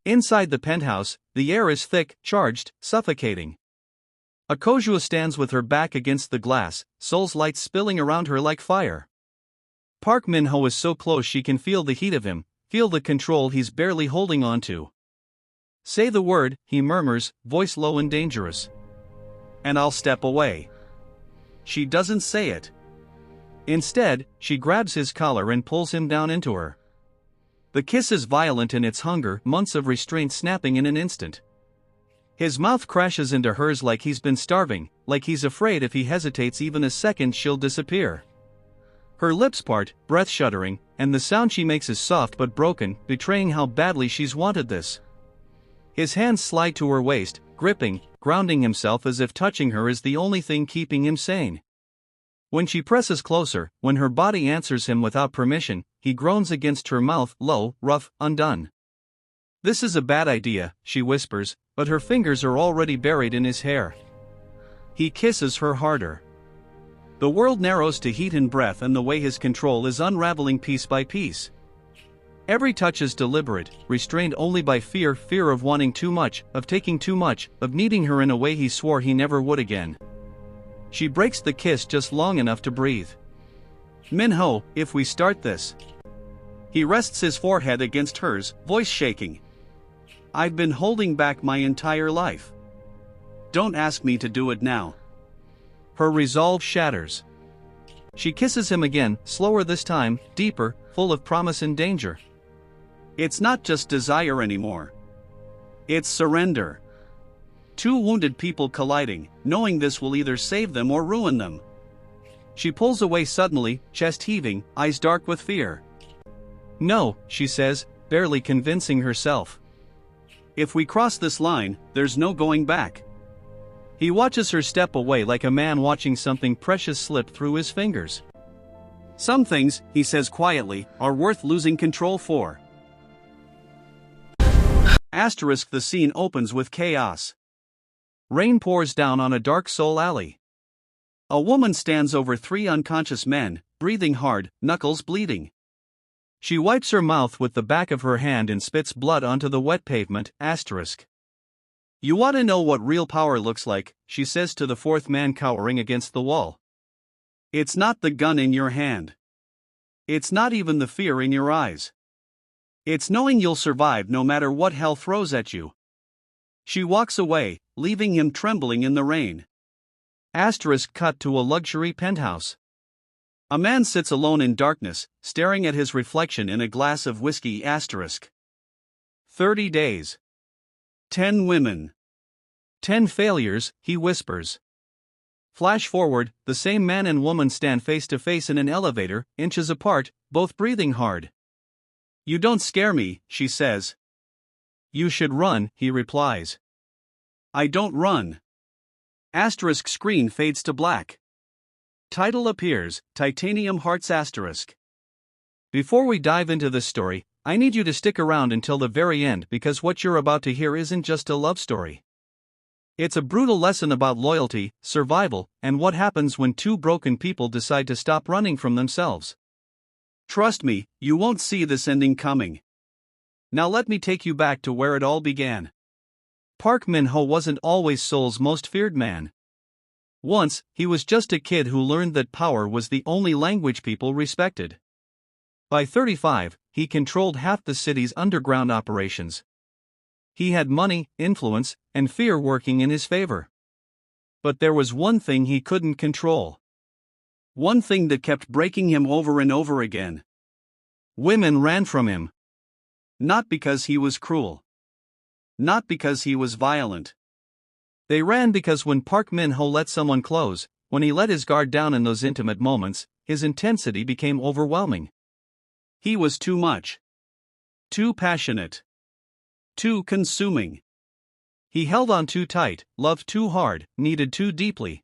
Inside the penthouse, the air is thick, charged, suffocating. Akojua stands with her back against the glass, Seoul's lights spilling around her like fire. Park Min-ho is so close she can feel the heat of him, feel the control he's barely holding on to. "Say the word," he murmurs, voice low and dangerous. "And I'll step away." She doesn't say it. Instead, she grabs his collar and pulls him down into her. The kiss is violent in its hunger, months of restraint snapping in an instant. His mouth crashes into hers like he's been starving, like he's afraid if he hesitates even a second she'll disappear. Her lips part, breath shuddering, and the sound she makes is soft but broken, betraying how badly she's wanted this. His hands slide to her waist, gripping, grounding himself as if touching her is the only thing keeping him sane. When she presses closer, when her body answers him without permission, he groans against her mouth, low, rough, undone. "This is a bad idea," she whispers, but her fingers are already buried in his hair. He kisses her harder. The world narrows to heat and breath, and the way his control is unraveling piece by piece. Every touch is deliberate, restrained only by fear of wanting too much, of taking too much, of needing her in a way he swore he never would again. She breaks the kiss just long enough to breathe. "Min-ho, if we start this." He rests his forehead against hers, voice shaking. "I've been holding back my entire life. Don't ask me to do it now." Her resolve shatters. She kisses him again, slower this time, deeper, full of promise and danger. It's not just desire anymore. It's surrender. Two wounded people colliding, knowing this will either save them or ruin them. She pulls away suddenly, chest heaving, eyes dark with fear. "No," she says, barely convincing herself. "If we cross this line, there's no going back." He watches her step away like a man watching something precious slip through his fingers. "Some things," he says quietly, "are worth losing control for." The scene opens with chaos. Rain pours down on a dark Seoul alley. A woman stands over three unconscious men, breathing hard, knuckles bleeding. She wipes her mouth with the back of her hand and spits blood onto the wet pavement. "You want to know what real power looks like," she says to the fourth man cowering against the wall. "It's not the gun in your hand. It's not even the fear in your eyes. It's knowing you'll survive no matter what hell throws at you." She walks away, leaving him trembling in the rain. Cut to a luxury penthouse. A man sits alone in darkness, staring at his reflection in a glass of whiskey. 30 days. 10 women. 10 failures, he whispers. Flash forward, the same man and woman stand face to face in an elevator, inches apart, both breathing hard. "You don't scare me," she says. "You should run," he replies. "I don't run." Screen fades to black. Title appears, Titanium Hearts *. Before we dive into this story, I need you to stick around until the very end, because what you're about to hear isn't just a love story. It's a brutal lesson about loyalty, survival, and what happens when two broken people decide to stop running from themselves. Trust me, you won't see this ending coming. Now let me take you back to where it all began. Park Min-ho wasn't always Seoul's most feared man. Once, he was just a kid who learned that power was the only language people respected. By 35, he controlled half the city's underground operations. He had money, influence, and fear working in his favor. But there was one thing he couldn't control. One thing that kept breaking him over and over again. Women ran from him. Not because he was cruel. Not because he was violent. They ran because when Park Min-ho let someone close, when he let his guard down in those intimate moments, his intensity became overwhelming. He was too much. Too passionate. Too consuming. He held on too tight, loved too hard, needed too deeply.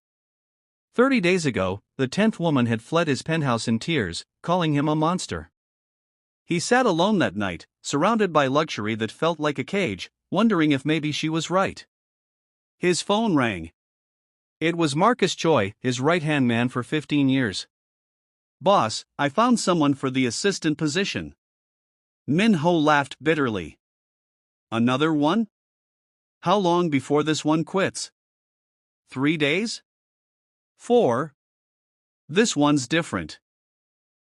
30 days ago, the 10th woman had fled his penthouse in tears, calling him a monster. He sat alone that night, surrounded by luxury that felt like a cage, wondering if maybe she was right. His phone rang. It was Marcus Choi, his right-hand man for 15 years. "Boss, I found someone for the assistant position." Min-ho laughed bitterly. Another one? How long before this one quits? 3 days? 4? This one's different.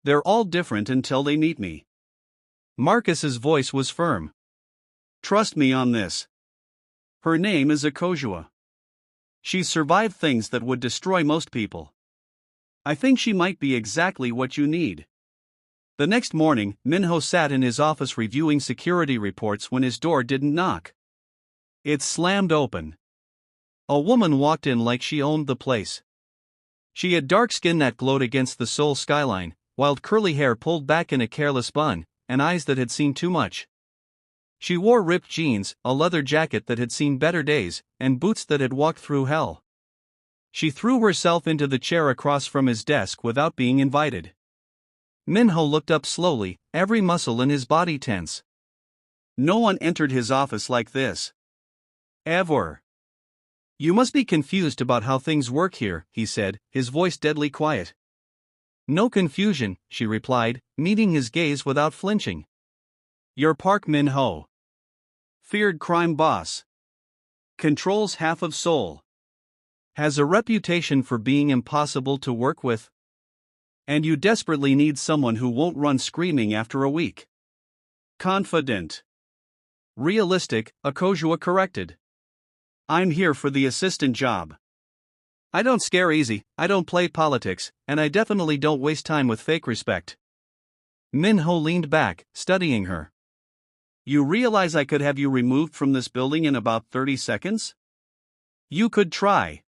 They're all different until they meet me. Marcus's voice was firm. Trust me on this. Her name is Akojua. She's survived things that would destroy most people. I think she might be exactly what you need. The next morning, Minho sat in his office reviewing security reports when his door didn't knock. It slammed open. A woman walked in like she owned the place. She had dark skin that glowed against the Seoul skyline, wild curly hair pulled back in a careless bun, and eyes that had seen too much. She wore ripped jeans, a leather jacket that had seen better days, and boots that had walked through hell. She threw herself into the chair across from his desk without being invited. Minho looked up slowly, every muscle in his body tense. No one entered his office like this. Ever. You must be confused about how things work here, he said, his voice deadly quiet. No confusion, she replied, meeting his gaze without flinching. You're Park Min-ho. Feared crime boss. Controls half of Seoul. Has a reputation for being impossible to work with. And you desperately need someone who won't run screaming after a week. Confident. Realistic, Akojua corrected. I'm here for the assistant job. I don't scare easy, I don't play politics, and I definitely don't waste time with fake respect. Minho leaned back, studying her. You realize I could have you removed from this building in about 30 seconds? You could try.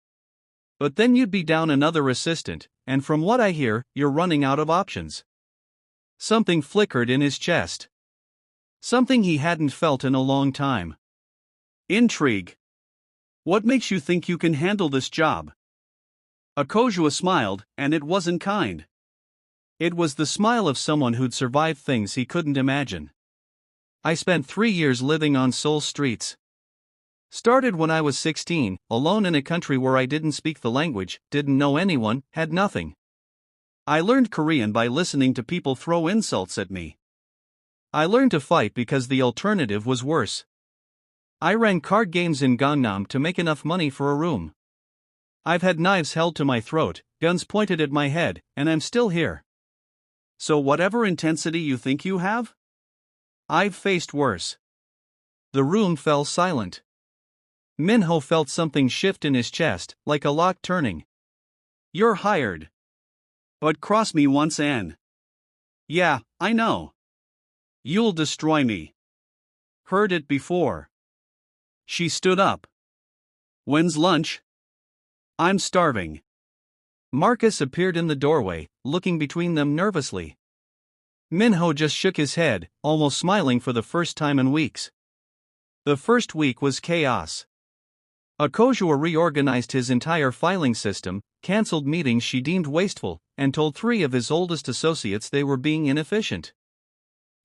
But then you'd be down another assistant, and from what I hear, you're running out of options. Something flickered in his chest. Something he hadn't felt in a long time. Intrigue. What makes you think you can handle this job? Akojua smiled, and it wasn't kind. It was the smile of someone who'd survived things he couldn't imagine. I spent 3 years living on Seoul streets. Started when I was 16, alone in a country where I didn't speak the language, didn't know anyone, had nothing. I learned Korean by listening to people throw insults at me. I learned to fight because the alternative was worse. I ran card games in Gangnam to make enough money for a room. I've had knives held to my throat, guns pointed at my head, and I'm still here. So whatever intensity you think you have? I've faced worse. The room fell silent. Minho felt something shift in his chest, like a lock turning. You're hired. But cross me once and... Yeah, I know. You'll destroy me. Heard it before. She stood up. When's lunch? I'm starving. Marcus appeared in the doorway, looking between them nervously. Minho just shook his head, almost smiling for the first time in weeks. The first week was chaos. Akojua reorganized his entire filing system, cancelled meetings she deemed wasteful, and told 3 of his oldest associates they were being inefficient.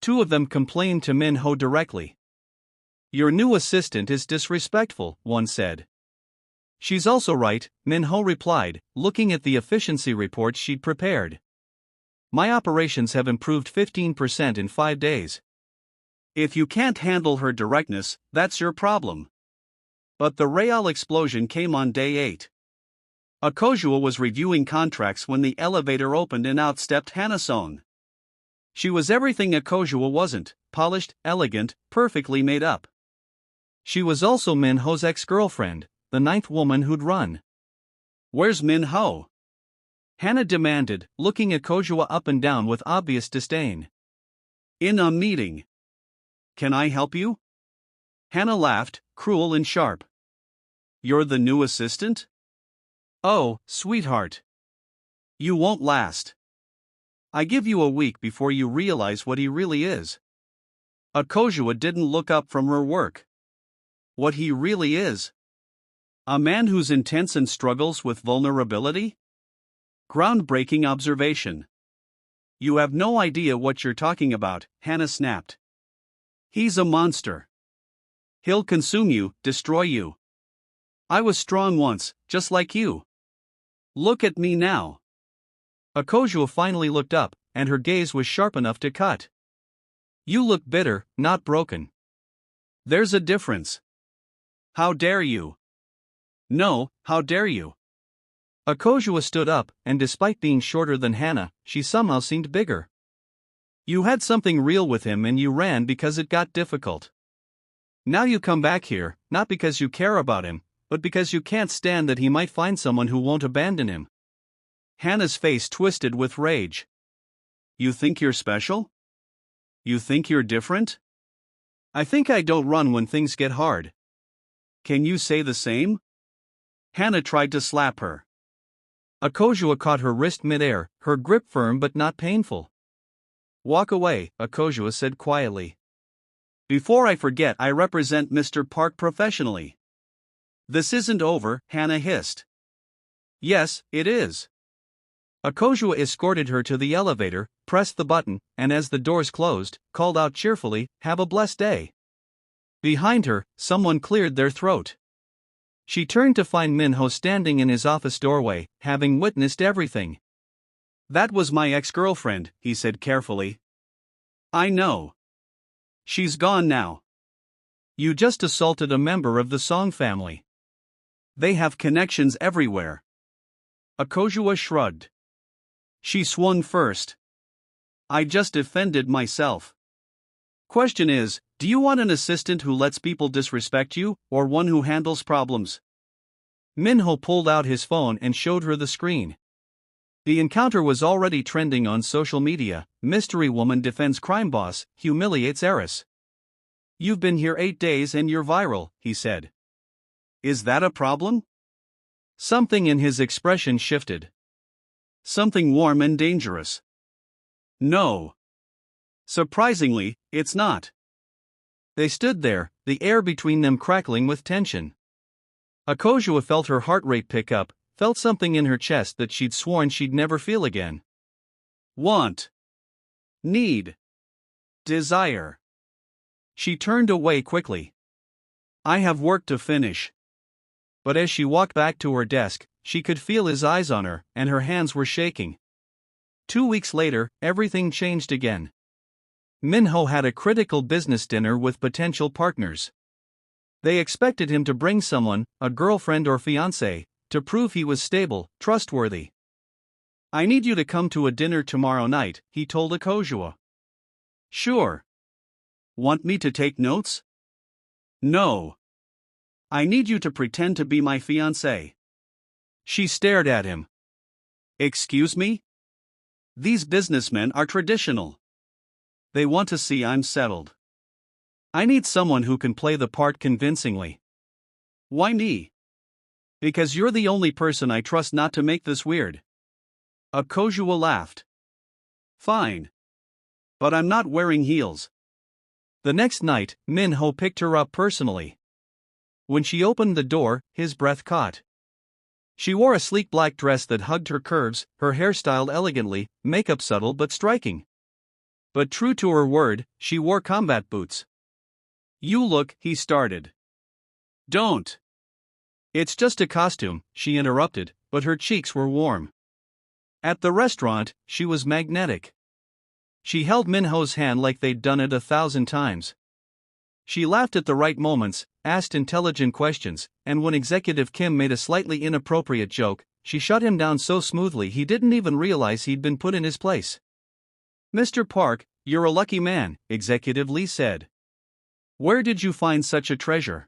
2 of them complained to Minho directly. Your new assistant is disrespectful, one said. She's also right, Minho replied, looking at the efficiency reports she'd prepared. My operations have improved 15% in 5 days. If you can't handle her directness, that's your problem. But the real explosion came on day 8. Akojua was reviewing contracts when the elevator opened and out stepped Hanason. She was everything Akojua wasn't, polished, elegant, perfectly made up. She was also Minho's ex-girlfriend, the 9th woman who'd run. Where's Minho? Hana demanded, looking Akojua up and down with obvious disdain. In a meeting. Can I help you? Hana laughed, cruel and sharp. You're the new assistant? Oh, sweetheart. You won't last. I give you a week before you realize what he really is. Akojua didn't look up from her work. What he really is? A man who's intense and struggles with vulnerability? Groundbreaking observation. You have no idea what you're talking about, Hana snapped. He's a monster. He'll consume you, destroy you. I was strong once, just like you. Look at me now. Akojua finally looked up, and her gaze was sharp enough to cut. You look bitter, not broken. There's a difference. How dare you? No, how dare you? Akojua stood up, and despite being shorter than Hannah, she somehow seemed bigger. You had something real with him and you ran because it got difficult. Now you come back here, not because you care about him, but because you can't stand that he might find someone who won't abandon him. Hannah's face twisted with rage. You think you're special? You think you're different? I think I don't run when things get hard. Can you say the same? Hannah tried to slap her. Akojua caught her wrist midair, her grip firm but not painful. Walk away, Akojua said quietly. Before I forget, I represent Mr. Park professionally. This isn't over, Hannah hissed. Yes, it is. Akojua escorted her to the elevator, pressed the button, and as the doors closed, called out cheerfully, "Have a blessed day." Behind her, someone cleared their throat. She turned to find Minho standing in his office doorway, having witnessed everything. That was my ex-girlfriend, he said carefully. I know. She's gone now. You just assaulted a member of the Song family. They have connections everywhere. Akojua shrugged. She swung first. I just defended myself. Question is, do you want an assistant who lets people disrespect you, or one who handles problems? Minho pulled out his phone and showed her the screen. The encounter was already trending on social media. Mystery woman defends crime boss, humiliates heiress. You've been here 8 days and you're viral, he said. Is that a problem? Something in his expression shifted. Something warm and dangerous. No. Surprisingly, it's not. They stood there, the air between them crackling with tension. Akojua felt her heart rate pick up, felt something in her chest that she'd sworn she'd never feel again. Want. Need. Desire. She turned away quickly. I have work to finish. But as she walked back to her desk, she could feel his eyes on her, and her hands were shaking. 2 weeks later, everything changed again. Minho had a critical business dinner with potential partners. They expected him to bring someone, a girlfriend or fiancé, to prove he was stable, trustworthy. I need you to come to a dinner tomorrow night, he told Akojua. Sure. Want me to take notes? No. I need you to pretend to be my fiancé. She stared at him. Excuse me? These businessmen are traditional. They want to see I'm settled. I need someone who can play the part convincingly. Why me? Because you're the only person I trust not to make this weird. Akojua laughed. Fine. But I'm not wearing heels. The next night, Minho picked her up personally. When she opened the door, his breath caught. She wore a sleek black dress that hugged her curves, her hair styled elegantly, makeup subtle but striking. But true to her word, she wore combat boots. You look, he started. Don't. It's just a costume, she interrupted, but her cheeks were warm. At the restaurant, she was magnetic. She held Minho's hand like they'd done it 1,000 times. She laughed at the right moments, asked intelligent questions, and when Executive Kim made a slightly inappropriate joke, she shut him down so smoothly he didn't even realize he'd been put in his place. Mr. Park, you're a lucky man, Executive Lee said. Where did you find such a treasure?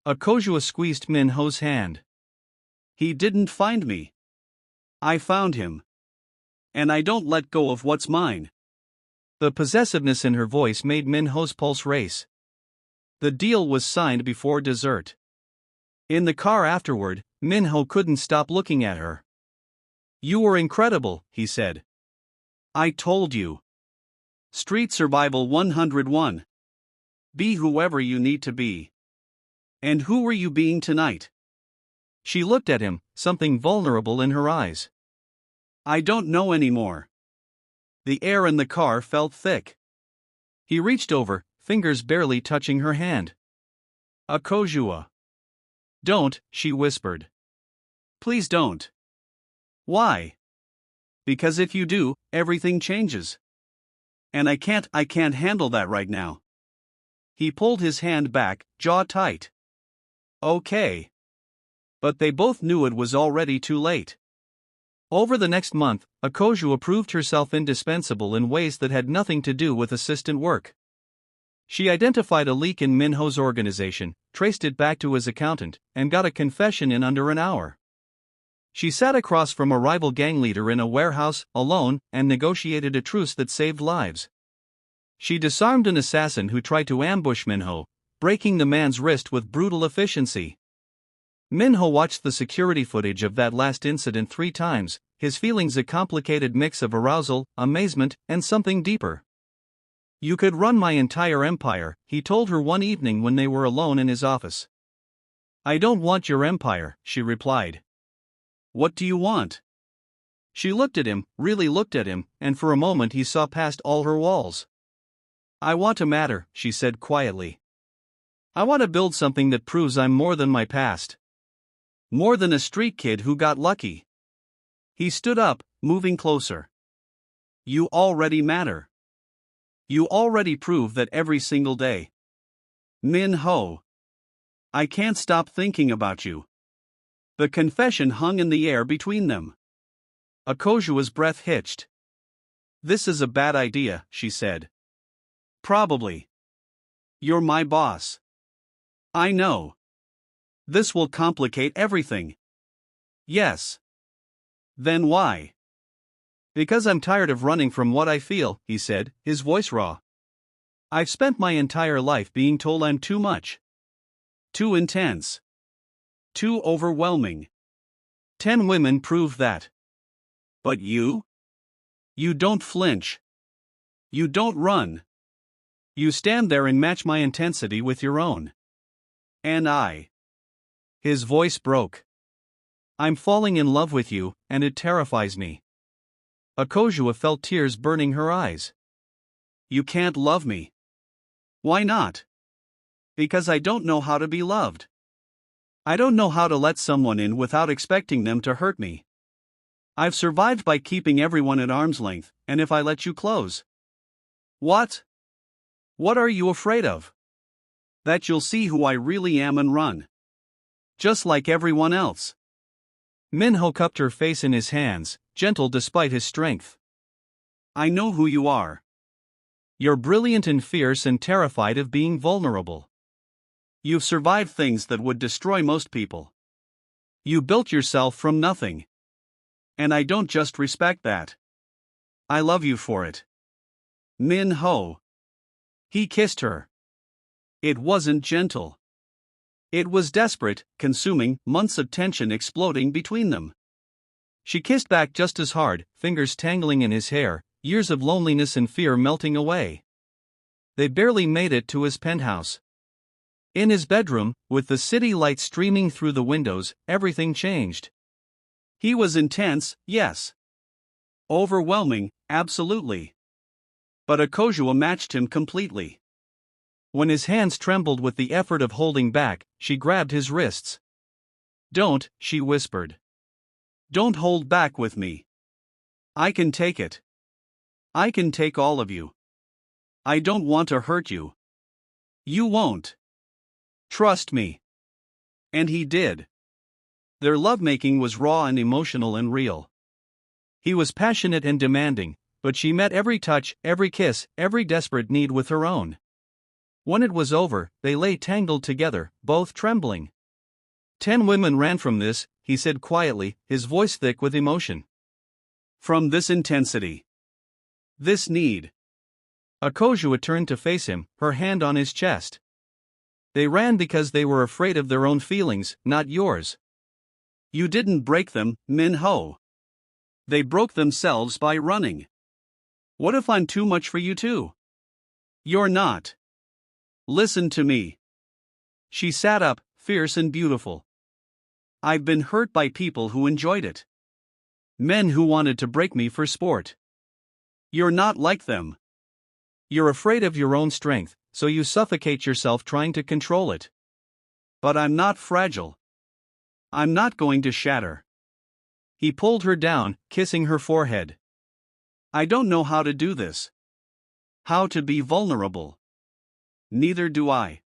Akojua squeezed Minho's hand. He didn't find me. I found him. And I don't let go of what's mine. The possessiveness in her voice made Minho's pulse race. The deal was signed before dessert. In the car afterward, Minho couldn't stop looking at her. You were incredible, he said. I told you. Street Survival 101. Be whoever you need to be. And who were you being tonight? She looked at him, something vulnerable in her eyes. I don't know anymore. The air in the car felt thick. He reached over, fingers barely touching her hand. Akojua. Don't, she whispered. Please don't. Why? Because if you do, everything changes. And I can't handle that right now. He pulled his hand back, jaw tight. Okay. But they both knew it was already too late. Over the next month, Akojua proved herself indispensable in ways that had nothing to do with assistant work. She identified a leak in Minho's organization, traced it back to his accountant, and got a confession in under an hour. She sat across from a rival gang leader in a warehouse, alone, and negotiated a truce that saved lives. She disarmed an assassin who tried to ambush Minho, breaking the man's wrist with brutal efficiency. Minho watched the security footage of that last incident 3 times, his feelings a complicated mix of arousal, amazement, and something deeper. "You could run my entire empire," he told her one evening when they were alone in his office. "I don't want your empire," she replied. "What do you want?" She looked at him, really looked at him, and for a moment he saw past all her walls. "I want to matter," she said quietly. "I want to build something that proves I'm more than my past. More than a street kid who got lucky." He stood up, moving closer. "You already matter. You already prove that every single day. Min-ho. I can't stop thinking about you." The confession hung in the air between them. Akojua's breath hitched. "This is a bad idea," she said. "Probably. You're my boss. I know. This will complicate everything." "Yes." "Then why?" "Because I'm tired of running from what I feel," he said, his voice raw. "I've spent my entire life being told I'm too much. Too intense. Too overwhelming. 10 women prove that. But you? You don't flinch. You don't run. You stand there and match my intensity with your own. And I." His voice broke. "I'm falling in love with you, and it terrifies me." Akojua felt tears burning her eyes. "You can't love me." "Why not?" "Because I don't know how to be loved. I don't know how to let someone in without expecting them to hurt me. I've survived by keeping everyone at arm's length, and if I let you close." "What? What are you afraid of?" "That you'll see who I really am and run. Just like everyone else." Minho cupped her face in his hands, gentle despite his strength. "I know who you are. You're brilliant and fierce and terrified of being vulnerable. You've survived things that would destroy most people. You built yourself from nothing. And I don't just respect that. I love you for it." Min-ho. He kissed her. It wasn't gentle. It was desperate, consuming, months of tension exploding between them. She kissed back just as hard, fingers tangling in his hair, years of loneliness and fear melting away. They barely made it to his penthouse. In his bedroom, with the city lights streaming through the windows, everything changed. He was intense, yes. Overwhelming, absolutely. But Akojua matched him completely. When his hands trembled with the effort of holding back, she grabbed his wrists. "Don't," she whispered. "Don't hold back with me. I can take it. I can take all of you. I don't want to hurt you. You won't. Trust me." And he did. Their lovemaking was raw and emotional and real. He was passionate and demanding, but she met every touch, every kiss, every desperate need with her own. When it was over, they lay tangled together, both trembling. 10 women ran from this, he said quietly, his voice thick with emotion. From this intensity. This need. Akojua turned to face him, her hand on his chest. They ran because they were afraid of their own feelings, not yours. You didn't break them, Min-ho. They broke themselves by running. What if I'm too much for you too? You're not. Listen to me. She sat up, fierce and beautiful. I've been hurt by people who enjoyed it. Men who wanted to break me for sport. You're not like them. You're afraid of your own strength, so you suffocate yourself trying to control it. But I'm not fragile. I'm not going to shatter. He pulled her down, kissing her forehead. I don't know how to do this. How to be vulnerable. Neither do I.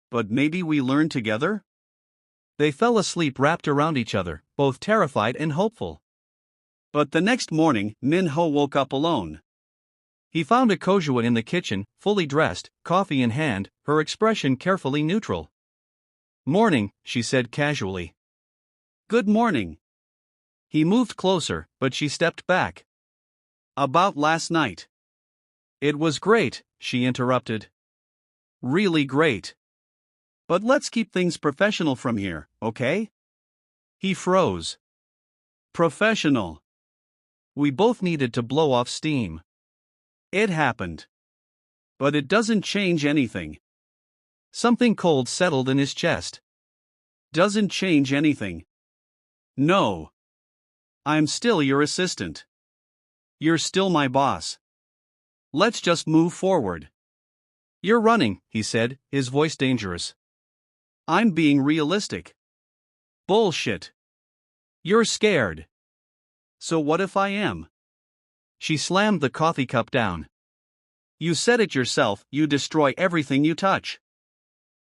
But maybe we learn together? They fell asleep wrapped around each other, both terrified and hopeful. But the next morning, Min-ho woke up alone. He found Akojua in the kitchen, fully dressed, coffee in hand, her expression carefully neutral. "Morning," she said casually. "Good morning." He moved closer, but she stepped back. "About last night." "It was great," she interrupted. "Really great. But let's keep things professional from here, okay?" He froze. Professional. We both needed to blow off steam. It happened. But it doesn't change anything. Something cold settled in his chest. Doesn't change anything. No. I'm still your assistant. You're still my boss. Let's just move forward. "You're running," he said, his voice dangerous. "I'm being realistic." "Bullshit. You're scared." "So what if I am?" She slammed the coffee cup down. "You said it yourself, you destroy everything you touch."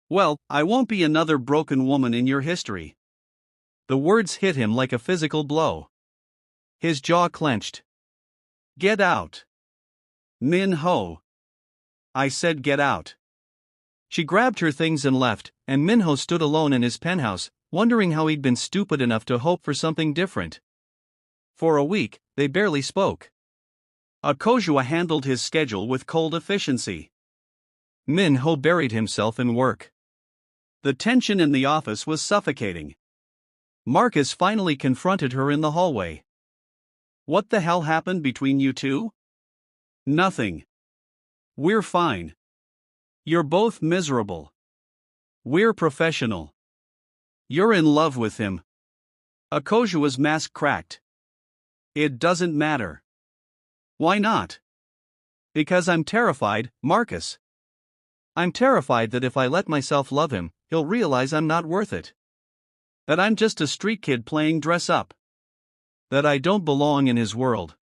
"Well, I won't be another broken woman in your history." The words hit him like a physical blow. His jaw clenched. "Get out." "Min-ho." "I said get out." She grabbed her things and left, and Min-ho stood alone in his penthouse, wondering how he'd been stupid enough to hope for something different. For a week, they barely spoke. Akojua handled his schedule with cold efficiency. Min-ho buried himself in work. The tension in the office was suffocating. Marcus finally confronted her in the hallway. "What the hell happened between you two?" "Nothing. We're fine. You're both miserable. We're professional. You're in love with him." Akojua's mask cracked. "It doesn't matter." "Why not?" "Because I'm terrified, Marcus. I'm terrified that if I let myself love him, he'll realize I'm not worth it. That I'm just a street kid playing dress up. That I don't belong in his world.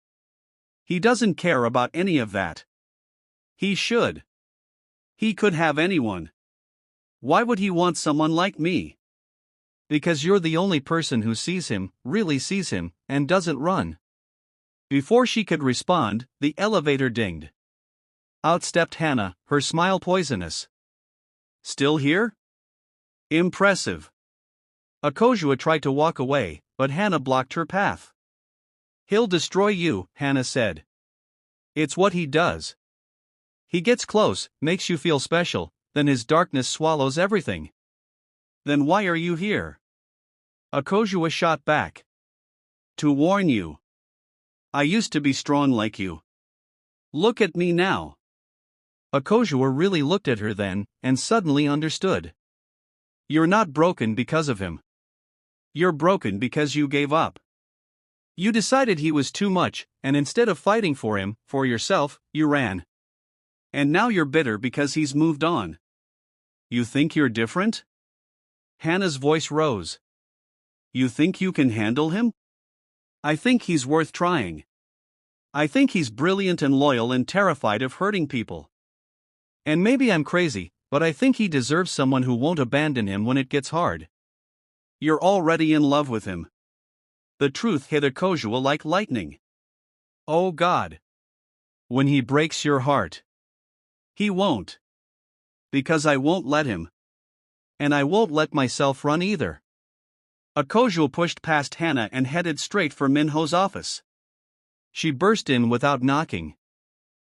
He doesn't care about any of that. He should. He could have anyone. Why would he want someone like me?" "Because you're the only person who sees him, really sees him, and doesn't run." Before she could respond, the elevator dinged. Out stepped Hannah, her smile poisonous. "Still here? Impressive." Akojua tried to walk away, but Hannah blocked her path. "He'll destroy you," Hannah said. "It's what he does. He gets close, makes you feel special, then his darkness swallows everything." "Then why are you here?" Akojua shot back. "To warn you. I used to be strong like you. Look at me now." Akojua really looked at her then, and suddenly understood. "You're not broken because of him. You're broken because you gave up. You decided he was too much, and instead of fighting for him, for yourself, you ran. And now you're bitter because he's moved on. You think you're different?" Hannah's voice rose. "You think you can handle him?" "I think he's worth trying. I think he's brilliant and loyal and terrified of hurting people. And maybe I'm crazy, but I think he deserves someone who won't abandon him when it gets hard." "You're already in love with him." The truth hit Akojua like lightning. "Oh God. When he breaks your heart." "He won't. Because I won't let him. And I won't let myself run either." Akojua pushed past Hannah and headed straight for Minho's office. She burst in without knocking.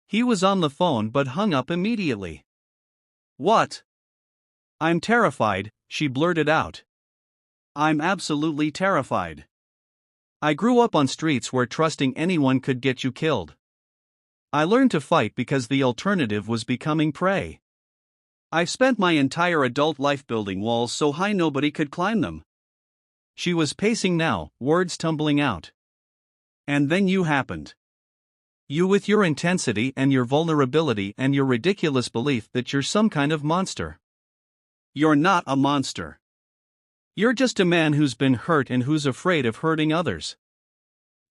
He was on the phone but hung up immediately. "What?" "I'm terrified," she blurted out. "I'm absolutely terrified. I grew up on streets where trusting anyone could get you killed. I learned to fight because the alternative was becoming prey. I've spent my entire adult life building walls so high nobody could climb them." She was pacing now, words tumbling out. "And then you happened. You with your intensity and your vulnerability and your ridiculous belief that you're some kind of monster. You're not a monster. You're just a man who's been hurt and who's afraid of hurting others."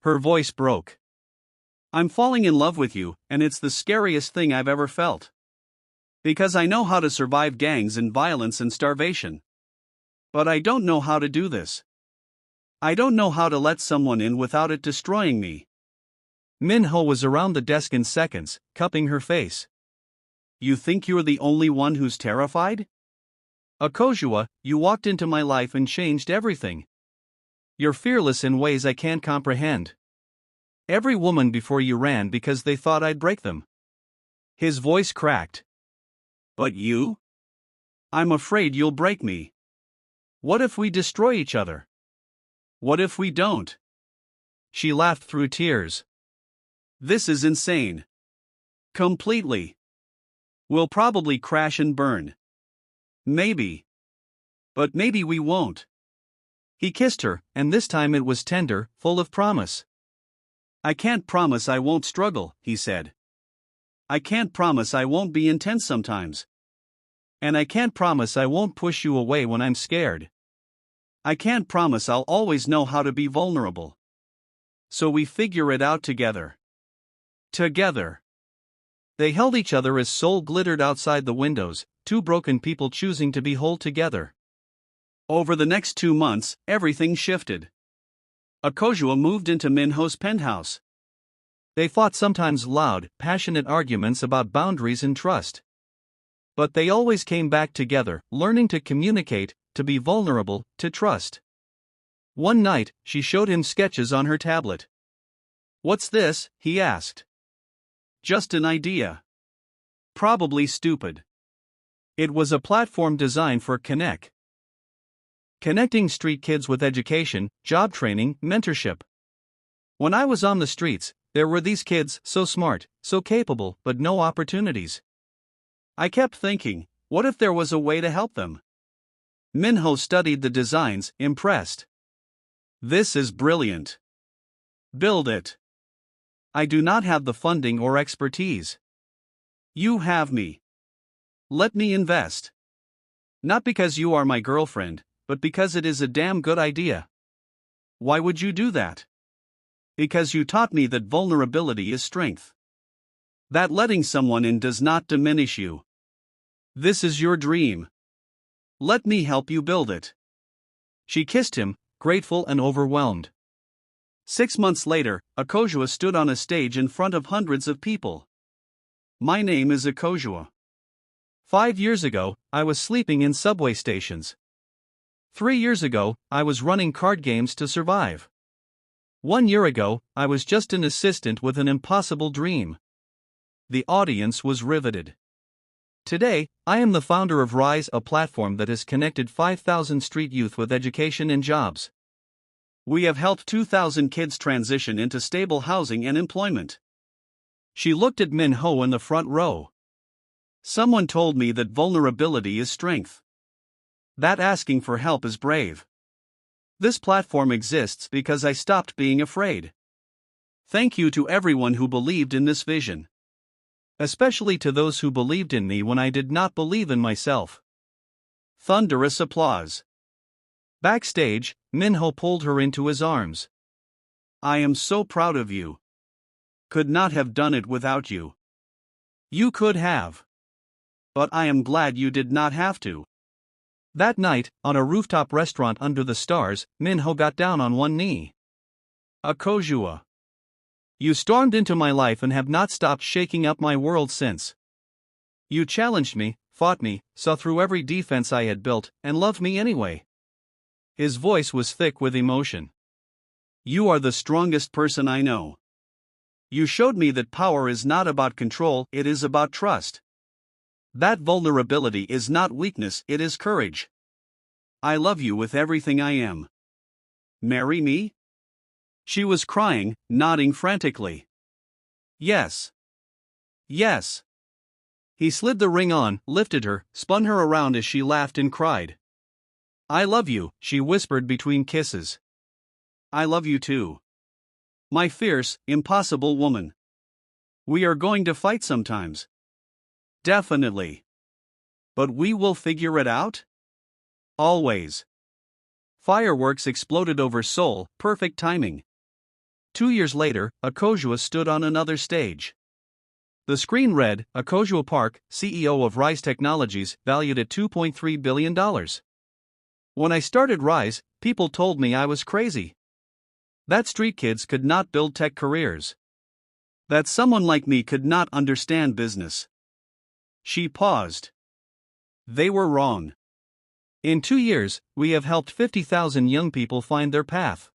Her voice broke. "I'm falling in love with you, and it's the scariest thing I've ever felt." Because I know how to survive gangs and violence and starvation. But I don't know how to do this. I don't know how to let someone in without it destroying me. Minho was around the desk in seconds, cupping her face. You think you're the only one who's terrified? Akojua, you walked into my life and changed everything. You're fearless in ways I can't comprehend. Every woman before you ran because they thought I'd break them. His voice cracked. But you? I'm afraid you'll break me. What if we destroy each other? What if we don't? She laughed through tears. This is insane. Completely. We'll probably crash and burn. Maybe. But maybe we won't. He kissed her, and this time it was tender, full of promise. I can't promise I won't struggle, he said. I can't promise I won't be intense sometimes. And I can't promise I won't push you away when I'm scared. I can't promise I'll always know how to be vulnerable. So we figure it out together. Together. They held each other as Seoul glittered outside the windows, two broken people choosing to be whole together. Over the next 2 months, everything shifted. Akojua moved into Minho's penthouse. They fought sometimes loud, passionate arguments about boundaries and trust. But they always came back together, learning to communicate, to be vulnerable, to trust. One night, she showed him sketches on her tablet. What's this? He asked. Just an idea. Probably stupid. It was a platform designed for connecting street kids with education, job training, mentorship. When I was on the streets, there were these kids, so smart, so capable, but no opportunities. I kept thinking, what if there was a way to help them? Minho studied the designs, impressed. This is brilliant. Build it. I do not have the funding or expertise. You have me. Let me invest. Not because you are my girlfriend, but because it is a damn good idea. Why would you do that? Because you taught me that vulnerability is strength. That letting someone in does not diminish you. This is your dream. Let me help you build it. She kissed him, grateful and overwhelmed. 6 months later, Akojua stood on a stage in front of hundreds of people. My name is Akojua. 5 years ago, I was sleeping in subway stations. 3 years ago, I was running card games to survive. 1 year ago, I was just an assistant with an impossible dream. The audience was riveted. Today, I am the founder of Rise, a platform that has connected 5,000 street youth with education and jobs. We have helped 2,000 kids transition into stable housing and employment. She looked at Minho in the front row. Someone told me that vulnerability is strength. That asking for help is brave. This platform exists because I stopped being afraid. Thank you to everyone who believed in this vision. Especially to those who believed in me when I did not believe in myself. Thunderous applause. Backstage, Minho pulled her into his arms. I am so proud of you. Could not have done it without you. You could have. But I am glad you did not have to. That night, on a rooftop restaurant under the stars, Minho got down on one knee. Akojua. You stormed into my life and have not stopped shaking up my world since. You challenged me, fought me, saw through every defense I had built, and loved me anyway. His voice was thick with emotion. You are the strongest person I know. You showed me that power is not about control, it is about trust. That vulnerability is not weakness, it is courage. I love you with everything I am. Marry me? She was crying, nodding frantically. Yes. Yes. He slid the ring on, lifted her, spun her around as she laughed and cried. I love you, she whispered between kisses. I love you too. My fierce, impossible woman. We are going to fight sometimes. Definitely. But we will figure it out? Always. Fireworks exploded over Seoul, perfect timing. 2 years later, Akojua stood on another stage. The screen read, Akojo Park, CEO of Rise Technologies, valued at $2.3 billion. When I started Rise, people told me I was crazy. That street kids could not build tech careers. That someone like me could not understand business. She paused. They were wrong. In 2 years, we have helped 50,000 young people find their path.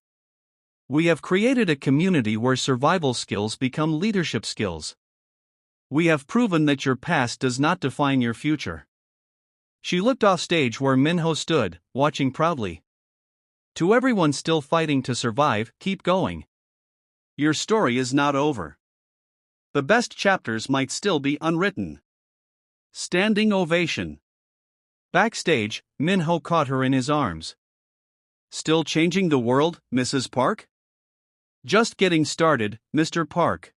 We have created a community where survival skills become leadership skills. We have proven that your past does not define your future. She looked off stage where Minho stood, watching proudly. To everyone still fighting to survive, keep going. Your story is not over. The best chapters might still be unwritten. Standing ovation. Backstage, Minho caught her in his arms. Still changing the world, Mrs. Park? Just getting started, Mr. Park.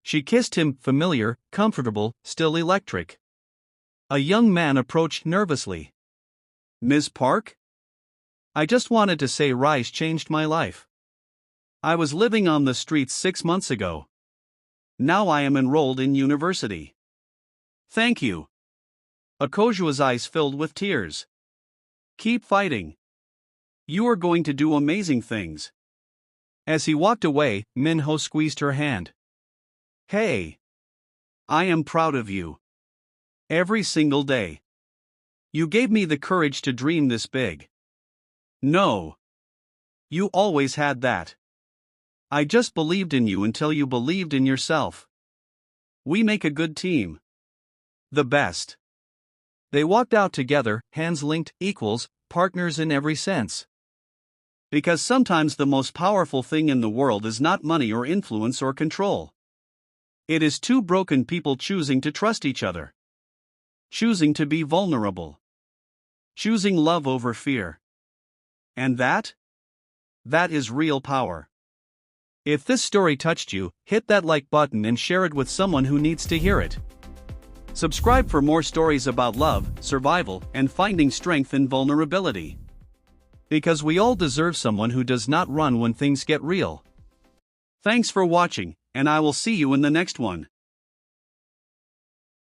She kissed him, familiar, comfortable, still electric. A young man approached nervously. Ms. Park? I just wanted to say Rise changed my life. I was living on the streets 6 months ago. Now I am enrolled in university. Thank you. Akojo's eyes filled with tears. Keep fighting. You are going to do amazing things. As he walked away, Minho squeezed her hand. Hey. I am proud of you. Every single day. You gave me the courage to dream this big. No. You always had that. I just believed in you until you believed in yourself. We make a good team. The best. They walked out together, hands linked, equals, partners in every sense. Because sometimes the most powerful thing in the world is not money or influence or control. It is two broken people choosing to trust each other. Choosing to be vulnerable. Choosing love over fear. And that? That is real power. If this story touched you, hit that like button and share it with someone who needs to hear it. Subscribe for more stories about love, survival, and finding strength in vulnerability. Because we all deserve someone who does not run when things get real. Thanks for watching, and I will see you in the next one.